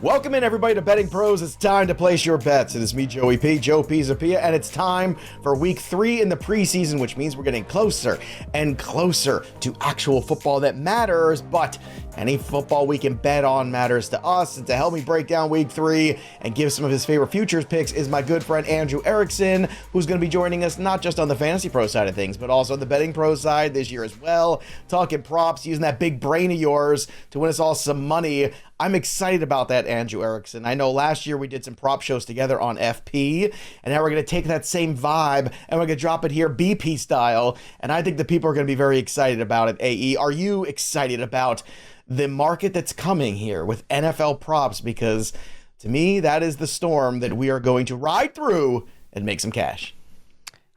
Welcome in, everybody, to Betting Pros. It's time to place your bets. It is me, Joey P, Joe Pisapia, and it's time for week 3 in the preseason, which means we're getting closer and closer to actual football that matters, but any football we can bet on matters to us. And to help me break down week 3 and give some of his favorite futures picks is my good friend Andrew Erickson, who's going to be joining us not just on the Fantasy Pro side of things, but also on the Betting Pro side this year as well, talking props, using that big brain of yours to win us all some money. I'm excited about that, Andrew Erickson. I know last year we did some prop shows together on FP, and now we're going to take that same vibe and we're going to drop it here BP style, and I think the people are going to be very excited about it. AE, are you excited about the market that's coming here with NFL props? Because to me, that is the storm that we are going to ride through and make some cash.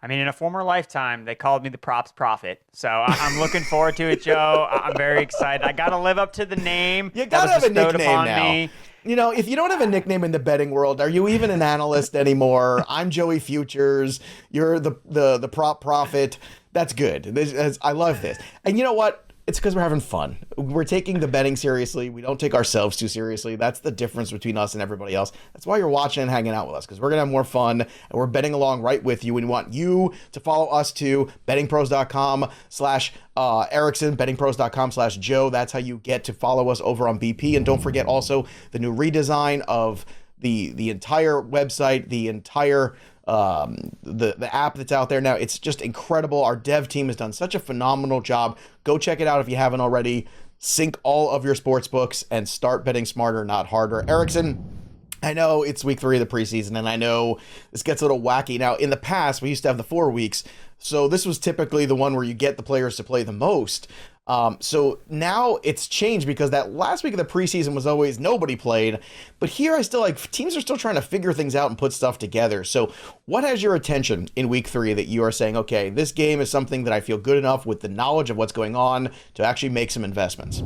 I mean, in a former lifetime, they called me the props prophet. So I'm looking forward to it, Joe. I'm very excited. I got to live up to the name. You got to have a nickname now. Me. You know, if you don't have a nickname in the betting world, are you even an analyst anymore? I'm Joey Futures. You're the prop prophet. That's good. I love this. And you know what? It's because we're having fun. We're taking the betting seriously. We don't take ourselves too seriously. That's the difference between us and everybody else. That's why you're watching and hanging out with us, because we're going to have more fun, and we're betting along right with you. We want you to follow us to bettingpros.com/Erickson, bettingpros.com/Joe. That's how you get to follow us over on BP. And don't forget also the new redesign of the entire website, the entire the app that's out there now. It's just incredible. Our dev team has done such a phenomenal job. Go check it out if you haven't already. Sync all of your sports books and start betting smarter, not harder. Erickson, I know it's week 3 of the preseason, and I know this gets a little wacky. Now, in the past, we used to have the 4 weeks, so this was typically the one where you get the players to play the most. So now it's changed, because that last week of the preseason was always nobody played, but here I still teams are still trying to figure things out and put stuff together. So what has your attention in week 3 that you are saying, okay, this game is something that I feel good enough with the knowledge of what's going on to actually make some investments?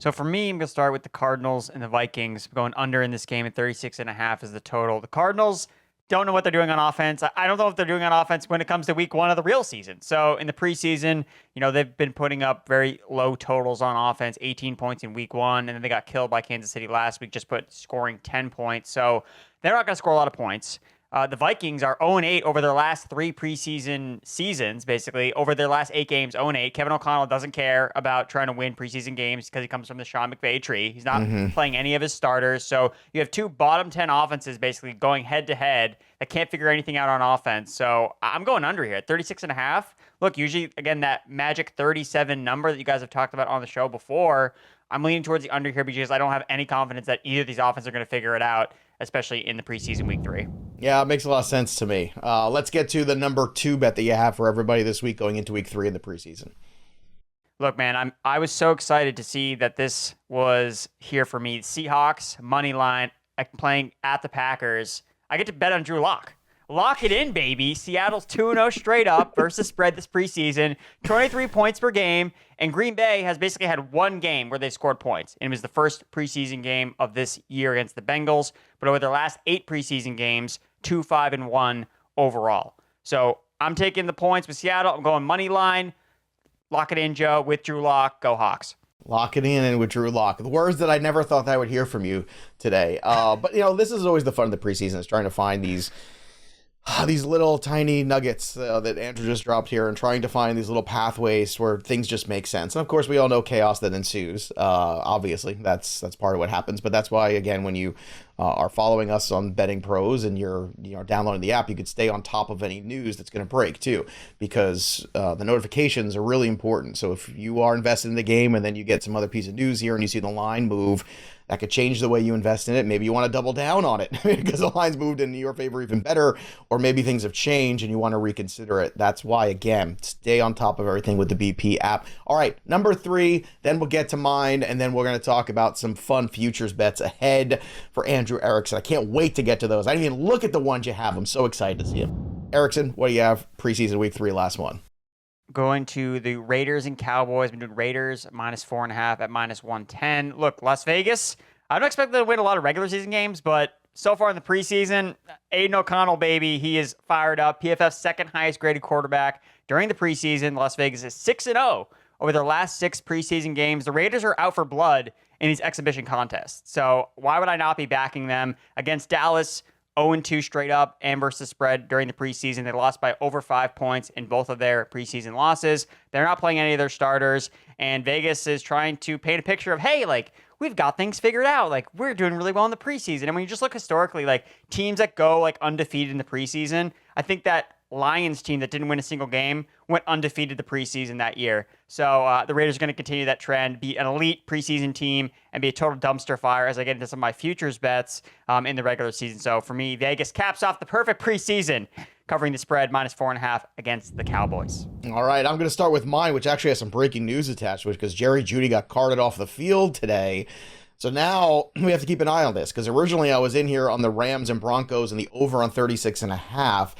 So for me, I'm going to start with the Cardinals and the Vikings. I'm going under in this game at 36.5 is the total. The Cardinals don't know what they're doing on offense. I don't know if they're doing on offense when it comes to week 1 of the real season. So in the preseason, they've been putting up very low totals on offense, 18 points in week 1, and then they got killed by Kansas City last week, just scoring 10 points. So they're not going to score a lot of points. The Vikings are 0-8 over their last 3 preseason seasons, basically. Over their last 8 games, 0-8. Kevin O'Connell doesn't care about trying to win preseason games because he comes from the Sean McVay tree. He's not playing any of his starters. So you have 2 bottom 10 offenses basically going head-to-head that can't figure anything out on offense. So I'm going under here at 36.5. Look, usually, again, that magic 37 number that you guys have talked about on the show before, I'm leaning towards the under here because I don't have any confidence that either of these offenses are going to figure it out, especially in the preseason week 3. Yeah, it makes a lot of sense to me. Let's get to the number 2 bet that you have for everybody this week going into week 3 in the preseason. Look, man, I was so excited to see that this was here for me. Seahawks, money line, playing at the Packers. I get to bet on Drew Lock. Lock it in, baby. Seattle's 2-0 straight up versus spread this preseason. 23 points per game. And Green Bay has basically had 1 game where they scored points. And it was the first preseason game of this year against the Bengals. But over their last 8 preseason games, 2-5-1 overall. So I'm taking the points with Seattle. I'm going money line. Lock it in, Joe, with Drew Lock. Go Hawks. Lock it in and with Drew Lock. The words that I never thought that I would hear from you today. But, this is always the fun of the preseason, is trying to find these little tiny nuggets that Andrew just dropped here, and trying to find these little pathways where things just make sense. And of course, we all know chaos that ensues. Obviously, that's part of what happens. But that's why, again, when you are following us on Betting Pros and you're downloading the app, you could stay on top of any news that's going to break too, because the notifications are really important. So if you are invested in the game and then you get some other piece of news here and you see the line move, that could change the way you invest in it. Maybe you want to double down on it because the line's moved in your favor even better, or maybe things have changed and you want to reconsider it. That's why, again, stay on top of everything with the BP app. All right, number 3, then we'll get to mine, and then we're going to talk about some fun futures bets ahead for Andrew Erickson. I can't wait to get to those. I didn't even look at the ones you have. I'm so excited to see them. Erickson, what do you have preseason week 3, last one? Going to the Raiders and Cowboys. Been doing Raiders -4.5 at -110. Look, Las Vegas, I don't expect them to win a lot of regular season games, but so far in the preseason, Aiden O'Connell, baby, he is fired up. PFF's second highest graded quarterback during the preseason. Las Vegas is 6-0 over their last 6 preseason games. The Raiders are out for blood in these exhibition contests. So why would I not be backing them against Dallas? 0-2 straight up and versus spread during the preseason. They lost by over 5 points in both of their preseason losses. They're not playing any of their starters, and Vegas is trying to paint a picture of, hey, like, we've got things figured out. Like, we're doing really well in the preseason. And when you just look historically, like, teams that go, like, undefeated in the preseason, I think that Lions team that didn't win a single game went undefeated the preseason that year. So the Raiders are going to continue that trend, be an elite preseason team, and be a total dumpster fire as I get into some of my futures bets in the regular season. So for me, Vegas caps off the perfect preseason, covering the spread -4.5 against the Cowboys. All right, I'm going to start with mine, which actually has some breaking news attached to it because Jerry Jeudy got carted off the field today. So now we have to keep an eye on this because originally I was in here on the Rams and Broncos and the over on 36.5.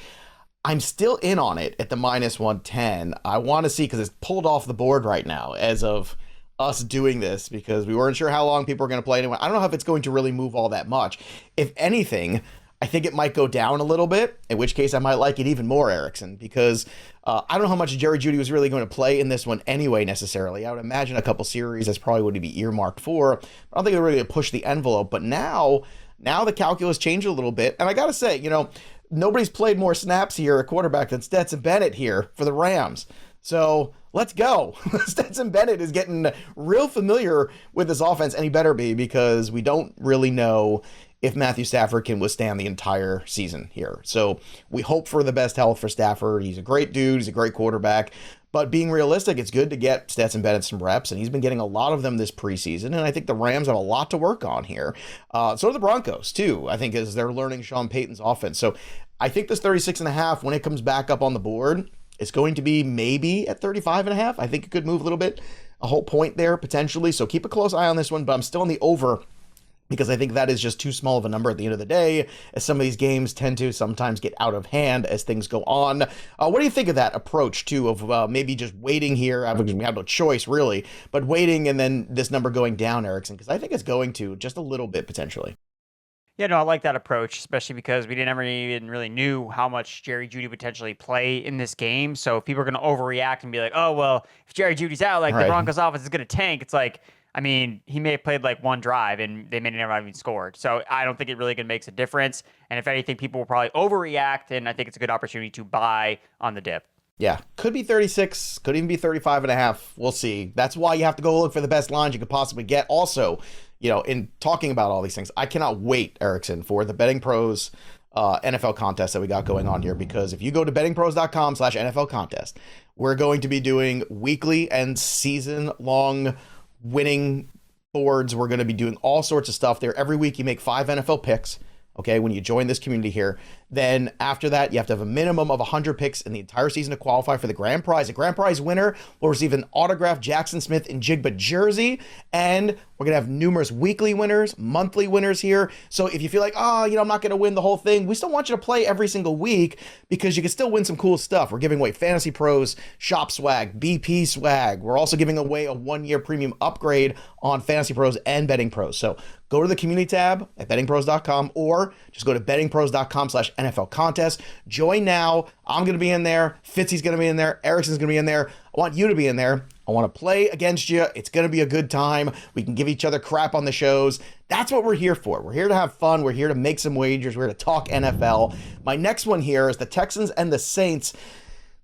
I'm still in on it at the -110. I want to see because it's pulled off the board right now as of us doing this because we weren't sure how long people were going to play anyway. I don't know if it's going to really move all that much. If anything, I think it might go down a little bit, in which case I might like it even more, Erickson, because I don't know how much Jerry Jeudy was really going to play in this one anyway, necessarily. I would imagine a couple series that's probably what he'd be earmarked for. I don't think they're really going to push the envelope, but now the calculus changed a little bit. And I got to say, nobody's played more snaps here at quarterback than Stetson Bennett here for the Rams. So let's go. Stetson Bennett is getting real familiar with this offense, and he better be because we don't really know if Matthew Stafford can withstand the entire season here. So we hope for the best health for Stafford. He's a great dude. He's a great quarterback. But being realistic, it's good to get Stetson Bennett some reps, and he's been getting a lot of them this preseason, and I think the Rams have a lot to work on here. So do the Broncos, too, I think, as they're learning Sean Payton's offense. So I think this 36.5, when it comes back up on the board, it's going to be maybe at 35.5. I think it could move a little bit, a whole point there, potentially. So keep a close eye on this one, but I'm still on the over because I think that is just too small of a number at the end of the day, as some of these games tend to sometimes get out of hand as things go on. What do you think of that approach, too, of maybe just waiting here? We have no choice, really, but waiting and then this number going down, Erickson, because I think it's going to just a little bit, potentially. Yeah, no, I like that approach, especially because we never even really knew how much Jerry Jeudy would potentially play in this game. So if people are going to overreact and be like, oh, well, if Jerry Judy's out, like the Broncos offense is going to tank. It's like, I mean, he may have played like one drive and they may never have even scored. So I don't think it really makes a difference. And if anything, people will probably overreact. And I think it's a good opportunity to buy on the dip. Yeah, could be 36, could even be 35.5. We'll see. That's why you have to go look for the best lines you could possibly get. Also, in talking about all these things, I cannot wait, Erickson, for the Betting Pros NFL contest that we got going on here, because if you go to bettingpros.com/NFL contest, we're going to be doing weekly and season-long winning boards. We're going to be doing all sorts of stuff there. Every week you make 5 NFL picks. Okay, when you join this community here, then after that, you have to have a minimum of 100 picks in the entire season to qualify for the grand prize. The grand prize winner will receive an autographed Jackson Smith and Jigba jersey, and we're going to have numerous weekly winners, monthly winners here. So if you feel like, I'm not going to win the whole thing, we still want you to play every single week because you can still win some cool stuff. We're giving away Fantasy Pros shop swag, BP swag. We're also giving away a 1-year premium upgrade on Fantasy Pros and Betting Pros. So go to the community tab at bettingpros.com or just go to bettingpros.com/NFL contest. Join now. I'm going to be in there. Fitzy's going to be in there. Erickson's going to be in there. I want you to be in there. I want to play against you. It's going to be a good time. We can give each other crap on the shows. That's what we're here for. We're here to have fun. We're here to make some wagers. We're here to talk NFL. My next one here is the Texans and the Saints.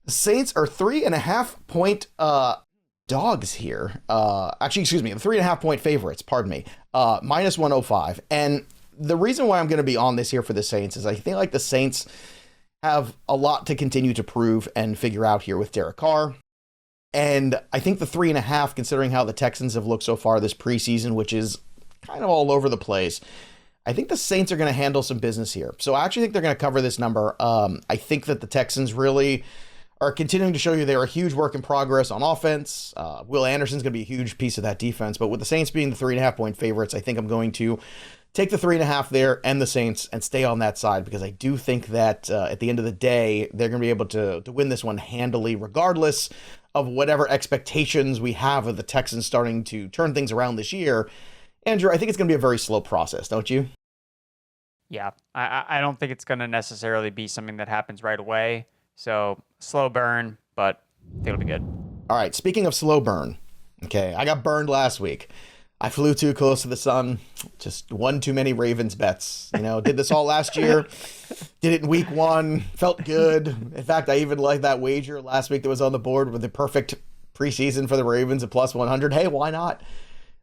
The Saints are 3.5-point dogs here. Actually, excuse me, the 3.5-point favorites, pardon me, -105. And the reason why I'm going to be on this here for the Saints is I think like the Saints have a lot to continue to prove and figure out here with Derek Carr. And I think the 3.5, considering how the Texans have looked so far this preseason, which is kind of all over the place, I think the Saints are going to handle some business here. So I actually think they're going to cover this number. I think that the Texans really are continuing to show you they're a huge work in progress on offense. Will Anderson's going to be a huge piece of that defense. But with the Saints being the 3.5-point favorites, I think I'm going to take the 3.5 there and the Saints and stay on that side because I do think that at the end of the day, they're going to be able to win this one handily, regardless of whatever expectations we have of the Texans starting to turn things around this year. Andrew, I think it's going to be a very slow process, don't you? Yeah, I don't think it's going to necessarily be something that happens right away. So slow burn, but I think it'll be good. All right, speaking of slow burn, okay, I got burned last week. I flew too close to the sun. Just one too many Ravens bets. Did this all last year. Did it in week 1. Felt good. In fact, I even liked that wager last week that was on the board with the perfect preseason for the Ravens at plus 100. Hey, why not?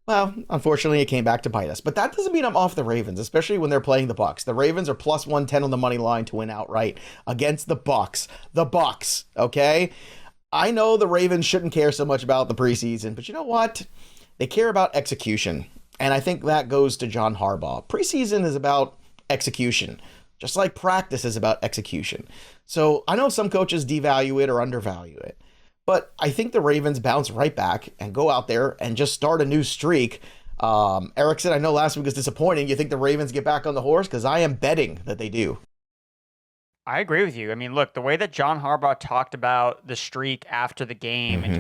Well, unfortunately, it came back to bite us. But that doesn't mean I'm off the Ravens, especially when they're playing the Bucs. The Ravens are plus 110 on the money line to win outright against the Bucs. The Bucs, okay? I know the Ravens shouldn't care so much about the preseason, but you know what? They care about execution, and I think that goes to John Harbaugh. Preseason is about execution, just like practice is about execution. So I know some coaches devalue it or undervalue it, but I think the Ravens bounce right back and go out there and just start a new streak. Erickson, I know last week was disappointing. You think the Ravens get back on the horse? Because I am betting that they do. I agree with you. I mean, look, the way that John Harbaugh talked about the streak after the game and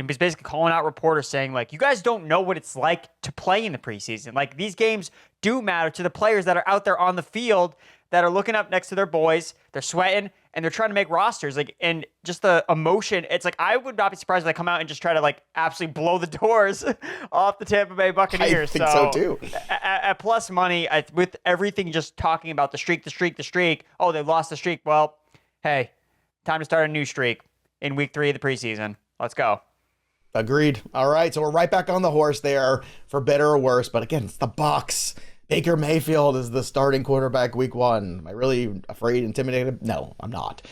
was basically calling out reporters saying, like, you guys don't know what it's like to play in the preseason. Like, these games do matter to the players that are out there on the field that are looking up next to their boys. They're sweating and they're trying to make rosters. Like, and just the emotion. It's like, I would not be surprised if they come out and just try to, like, absolutely blow the doors off the Tampa Bay Buccaneers. I think so too. At plus money, with everything just talking about the streak. Oh, they lost the streak. Well, hey, time to start a new streak in week 3 of the preseason. Let's go. Agreed. All right, so we're right back on the horse there, for better or worse. But again, it's the Bucs. Baker Mayfield is the starting quarterback week 1. Am I really afraid, intimidated? No, I'm not.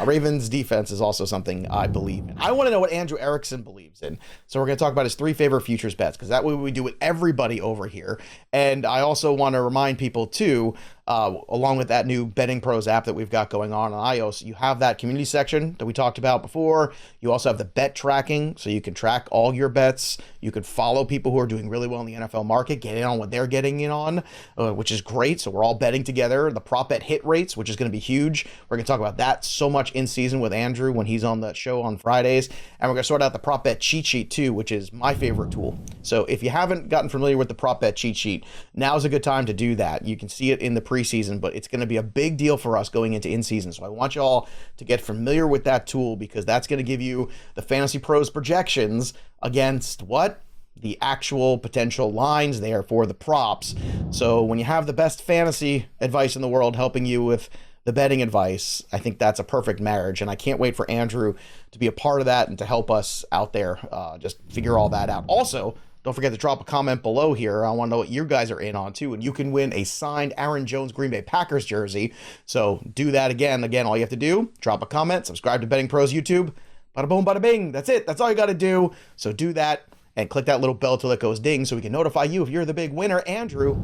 Ravens defense is also something I believe in. I want to know what Andrew Erickson believes in. So we're going to talk about his 3 favorite futures bets, because that way we do with everybody over here. And I also want to remind people too, along with that new Betting Pros app that we've got going on iOS, you have that community section that we talked about before. You also have the bet tracking, so you can track all your bets. You can follow people who are doing really well in the NFL market, get in on what they're getting in on, which is great. So we're all betting together. The prop bet hit rates, which is going to be huge. We're going to talk about that so much in season with Andrew when he's on the show on Fridays. And we're going to sort out the prop bet cheat sheet too, which is my favorite tool. So if you haven't gotten familiar with the prop bet cheat sheet, now's a good time to do that. You can see it in the preseason, but it's going to be a big deal for us going into in-season. So I want you all to get familiar with that tool, because that's going to give you the Fantasy Pros projections against what? The actual potential lines there for the props. So when you have the best fantasy advice in the world helping you with the betting advice, I think that's a perfect marriage. And I can't wait for Andrew to be a part of that and to help us out there just figure all that out. Also, don't forget to drop a comment below here. I want to know what you guys are in on too. And you can win a signed Aaron Jones Green Bay Packers jersey. So do that again. Again, all you have to do, drop a comment, subscribe to Betting Pros YouTube. Bada boom, bada bing. That's it. That's all you got to do. So do that and click that little bell till it goes ding so we can notify you if you're the big winner. Andrew,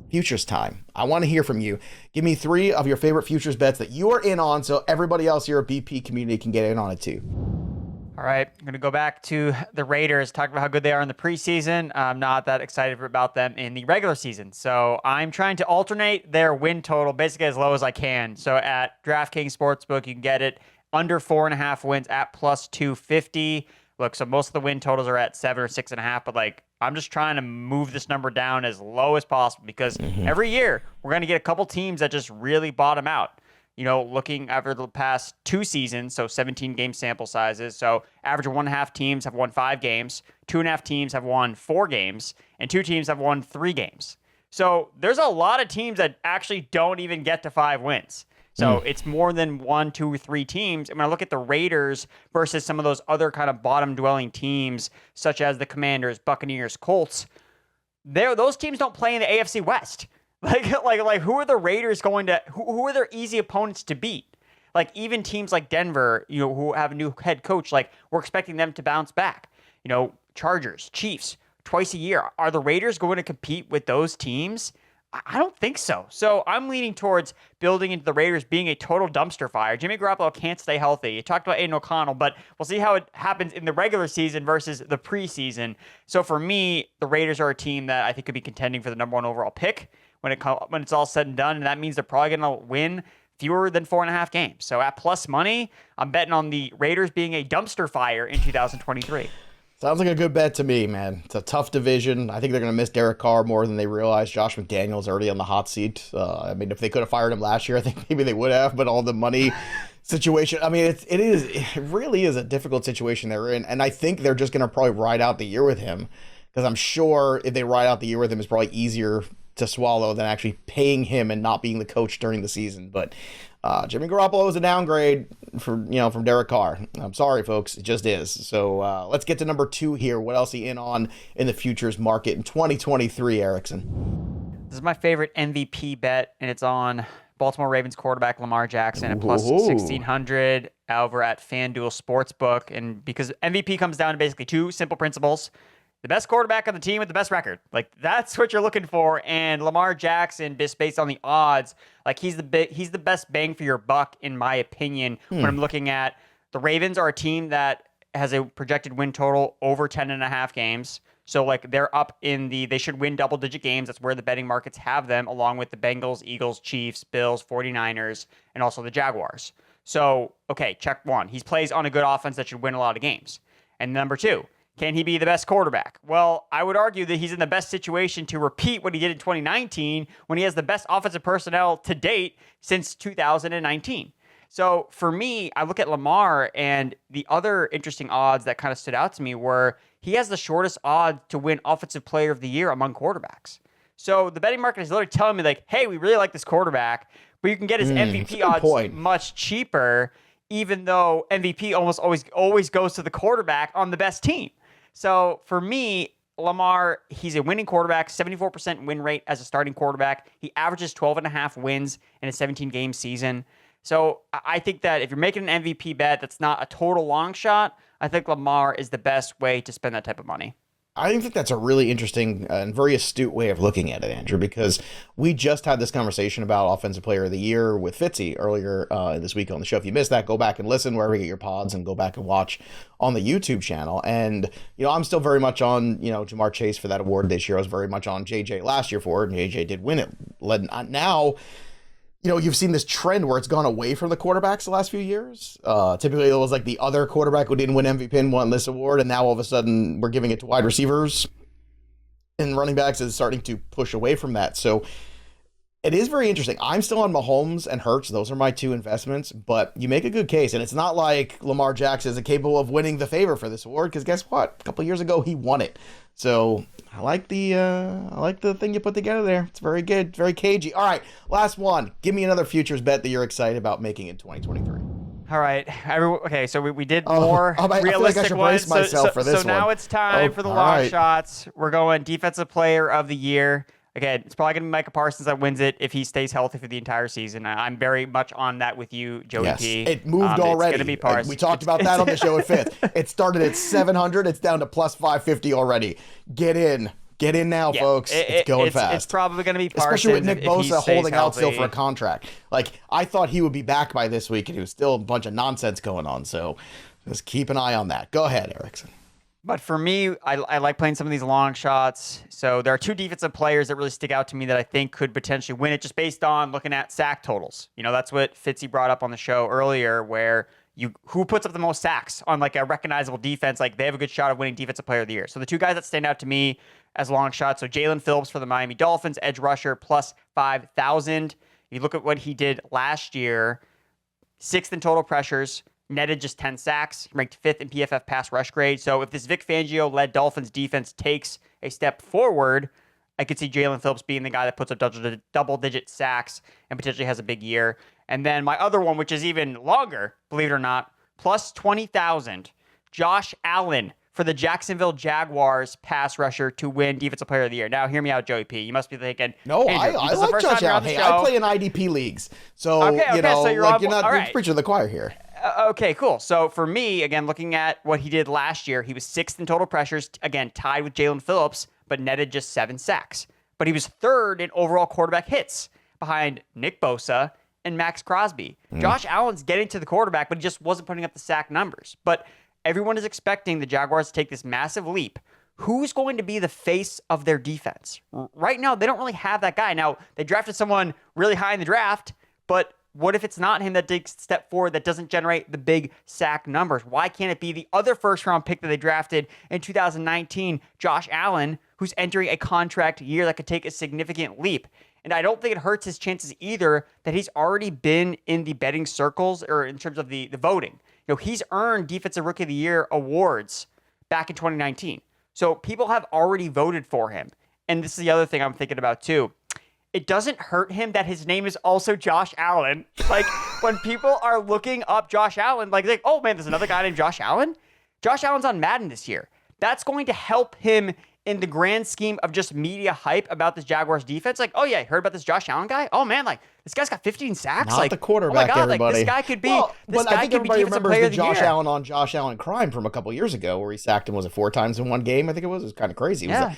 futures time. I want to hear from you. Give me 3 of your favorite futures bets that you are in on so everybody else here at BP community can get in on it too. All right, I'm going to go back to the Raiders, talk about how good they are in the preseason. I'm not that excited about them in the regular season. So I'm trying to alternate their win total basically as low as I can. So at DraftKings Sportsbook, you can get it under 4.5 wins at plus 250. Look, so most of the win totals are at 7 or 6.5, but like, I'm just trying to move this number down as low as possible, because every year we're going to get a couple teams that just really bottom out. Looking over the past 2 seasons, so 17 game sample sizes. So average of 1.5 teams have won 5 games, 2.5 teams have won 4 games, and 2 teams have won 3 games. So there's a lot of teams that actually don't even get to 5 wins. So it's more than 1, 2, or 3 teams. And when I look at the Raiders versus some of those other kind of bottom-dwelling teams, such as the Commanders, Buccaneers, Colts, those teams don't play in the AFC West. Like who are the Raiders going to? Who are their easy opponents to beat? Like, even teams like Denver, who have a new head coach, like, we're expecting them to bounce back. Chargers, Chiefs, twice a year. Are the Raiders going to compete with those teams? I don't think so. So I'm leaning towards building into the Raiders being a total dumpster fire. Jimmy Garoppolo can't stay healthy. You talked about Aiden O'Connell, but we'll see how it happens in the regular season versus the preseason. So for me, the Raiders are a team that I think could be contending for the number 1 overall pick when it's all said and done. And that means they're probably going to win fewer than 4.5 games. So at plus money, I'm betting on the Raiders being a dumpster fire in 2023. Sounds like a good bet to me, man. It's a tough division. I think they're going to miss Derek Carr more than they realize. Josh McDaniels already on the hot seat. If they could have fired him last year, I think maybe they would have, but all the money situation. It really is a difficult situation they're in. And I think they're just going to probably ride out the year with him, because I'm sure if they ride out the year with him, it's probably easier to swallow than actually paying him and not being the coach during the season. But Jimmy Garoppolo is a downgrade from Derek Carr. I'm sorry, folks. It just is. So let's get to number 2 here. What else he in on in the futures market in 2023, Erickson? This is my favorite MVP bet, and it's on Baltimore Ravens quarterback Lamar Jackson at plus 1,600 over at FanDuel Sportsbook. And because MVP comes down to basically 2 simple principles: the best quarterback on the team with the best record. Like, that's what you're looking for. And Lamar Jackson, just based on the odds, like, he's the best bang for your buck, in my opinion, when I'm looking at the Ravens are a team that has a projected win total over 10.5 games. So, like, they're up they should win double-digit games. That's where the betting markets have them, along with the Bengals, Eagles, Chiefs, Bills, 49ers, and also the Jaguars. So, okay, check 1. He plays on a good offense that should win a lot of games. And number 2, can he be the best quarterback? Well, I would argue that he's in the best situation to repeat what he did in 2019 when he has the best offensive personnel to date since 2019. So for me, I look at Lamar, and the other interesting odds that kind of stood out to me were he has the shortest odds to win Offensive Player of the Year among quarterbacks. So the betting market is literally telling me, like, hey, we really like this quarterback, but you can get his MVP odds much cheaper, even though MVP almost always goes to the quarterback on the best team. So for me, Lamar, he's a winning quarterback, 74% win rate as a starting quarterback. He averages 12.5 wins in a 17-game season. So I think that if you're making an MVP bet that's not a total long shot, I think Lamar is the best way to spend that type of money. I think that's a really interesting and very astute way of looking at it, Andrew, because we just had this conversation about Offensive Player of the Year with Fitzy earlier this week on the show. If you missed that, go back and listen wherever you get your pods and go back and watch on the YouTube channel. And, I'm still very much on, Jamar Chase for that award this year. I was very much on JJ last year for it, and JJ did win it. Now, you've seen this trend where it's gone away from the quarterbacks the last few years. Typically, it was like the other quarterback who didn't win MVP and won this award, and now all of a sudden we're giving it to wide receivers and running backs is starting to push away from that. So it is very interesting. I'm still on Mahomes and Hurts. Those are my 2 investments, but you make a good case, and it's not like Lamar Jackson is capable of winning the favor for this award, because guess what? A couple of years ago, he won it. So I like the thing you put together there. It's very good, very cagey. All right, last one. Give me another futures bet that you're excited about making in 2023. All right, okay. So we did more realistic ones. So now it's time for the long shots. We're going Defensive Player of the Year. Again, it's probably going to be Micah Parsons that wins it if he stays healthy for the entire season. I'm very much on that with you, Joey P. It moved already. It's going to be Parsons. We talked about that on the show at 5th. It started at 700. It's down to plus 550 already. Get in. Get in now, folks. It's going fast. It's probably going to be Parsons. Especially with Nick Bosa holding out still for a contract. Like, I thought he would be back by this week, and it was still a bunch of nonsense going on. So just keep an eye on that. Go ahead, Erickson. But for me, I like playing some of these long shots. So there are 2 defensive players that really stick out to me that I think could potentially win it just based on looking at sack totals. That's what Fitzy brought up on the show earlier, where who puts up the most sacks on like a recognizable defense, like they have a good shot of winning Defensive Player of the Year. So the 2 guys that stand out to me as long shots, so Jalen Phillips for the Miami Dolphins, edge rusher, plus 5,000. You look at what he did last year, 6th in total pressures, netted just 10 sacks, ranked 5th in PFF pass rush grade. So if this Vic Fangio-led Dolphins defense takes a step forward, I could see Jalen Phillips being the guy that puts up double-digit sacks and potentially has a big year. And then my other one, which is even longer, believe it or not, plus 20,000, Josh Allen for the Jacksonville Jaguars pass rusher to win Defensive Player of the Year. Now, hear me out, Joey P. You must be thinking, no, I like Josh Allen. Hey, I play in IDP leagues, so so you're not preaching to the choir here. Okay, cool. So for me, again, looking at what he did last year, he was 6th in total pressures, again, tied with Jalen Phillips, but netted just 7 sacks. But he was 3rd in overall quarterback hits behind Nick Bosa and Max Crosby. Josh Allen's getting to the quarterback, but he just wasn't putting up the sack numbers. But everyone is expecting the Jaguars to take this massive leap. Who's going to be the face of their defense? Right now, they don't really have that guy. Now, they drafted someone really high in the draft, but what if it's not him that takes a step forward that doesn't generate the big sack numbers? Why can't it be the other first-round pick that they drafted in 2019, Josh Allen, who's entering a contract year that could take a significant leap? And I don't think it hurts his chances either that he's already been in the betting circles or in terms of the voting. He's earned Defensive Rookie of the Year awards back in 2019. So people have already voted for him. And this is the other thing I'm thinking about too. It doesn't hurt him that his name is also Josh Allen. Like, when people are looking up Josh Allen, like, oh man, there's another guy named Josh Allen. Josh Allen's on Madden this year. That's going to help him in the grand scheme of just media hype about this Jaguars defense. Like, oh yeah, heard about this Josh Allen guy? Oh man, like, this guy's got 15 sacks. Not like, the quarterback, oh my God, everybody. like, this guy could be. Well, this but guy I think could be everybody defensive remembers player the of the Josh year. Allen on Josh Allen crime from a couple years ago, where he sacked him, was it 4 times in one game? I think it was. It was kind of crazy. Yeah.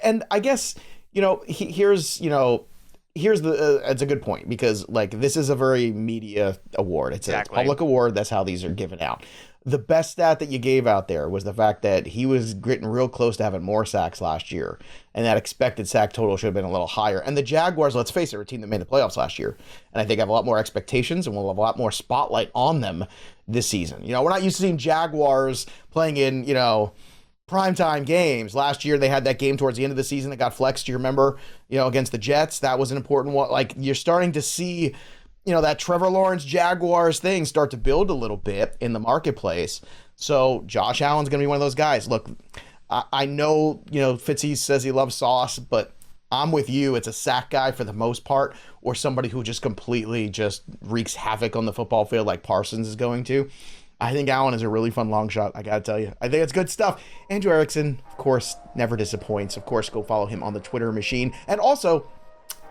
And I guess, here's the it's a good point, because like, this is a very media award. It's a public award. That's how these are given out. The best stat that you gave out there was the fact that he was getting real close to having more sacks last year, and that expected sack total should have been a little higher. And the Jaguars, let's face it, are a team that made the playoffs last year, and I think have a lot more expectations and will have a lot more spotlight on them this season. We're not used to seeing Jaguars playing in, primetime games. Last year, they had that game towards the end of the season that got flexed. Do you remember, against the Jets? That was an important one. Like, you're starting to see, that Trevor Lawrence Jaguars thing start to build a little bit in the marketplace. So Josh Allen's going to be one of those guys. Look, I know, Fitzy says he loves sauce, but I'm with you. It's a sack guy for the most part, or somebody who just completely just wreaks havoc on the football field like Parsons is going to. I think Allen is a really fun long shot. I got to tell you. I think it's good stuff. Andrew Erickson, of course, never disappoints. Of course, go follow him on the Twitter machine. And also,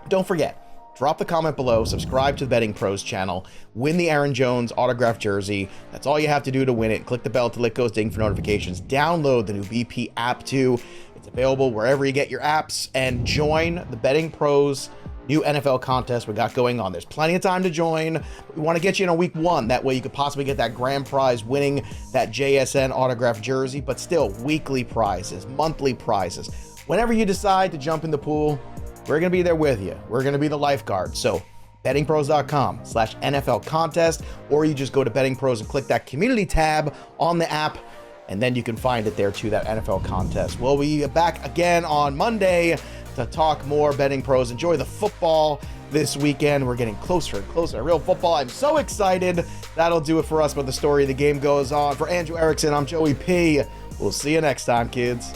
don't forget, drop the comment below, subscribe to the Betting Pros channel, win the Aaron Jones autographed jersey. That's all you have to do to win it. Click the bell to let goes ding for notifications. Download the new BP app too. It's available wherever you get your apps, and join the Betting Pros new NFL contest we got going on. There's plenty of time to join. We want to get you in on week 1. That way you could possibly get that grand prize, winning that JSN autographed jersey, but still weekly prizes, monthly prizes. Whenever you decide to jump in the pool, we're going to be there with you. We're going to be the lifeguard. So bettingpros.com/NFL contest, or you just go to Betting Pros and click that community tab on the app, and then you can find it there too, that NFL contest. We'll be back again on Monday to talk more Betting Pros. Enjoy the football this weekend. We're getting closer and closer to real football. I'm so excited. That'll do it for us, but the story of the game goes on. For Andrew Erickson, I'm Joey P. We'll see you next time, kids.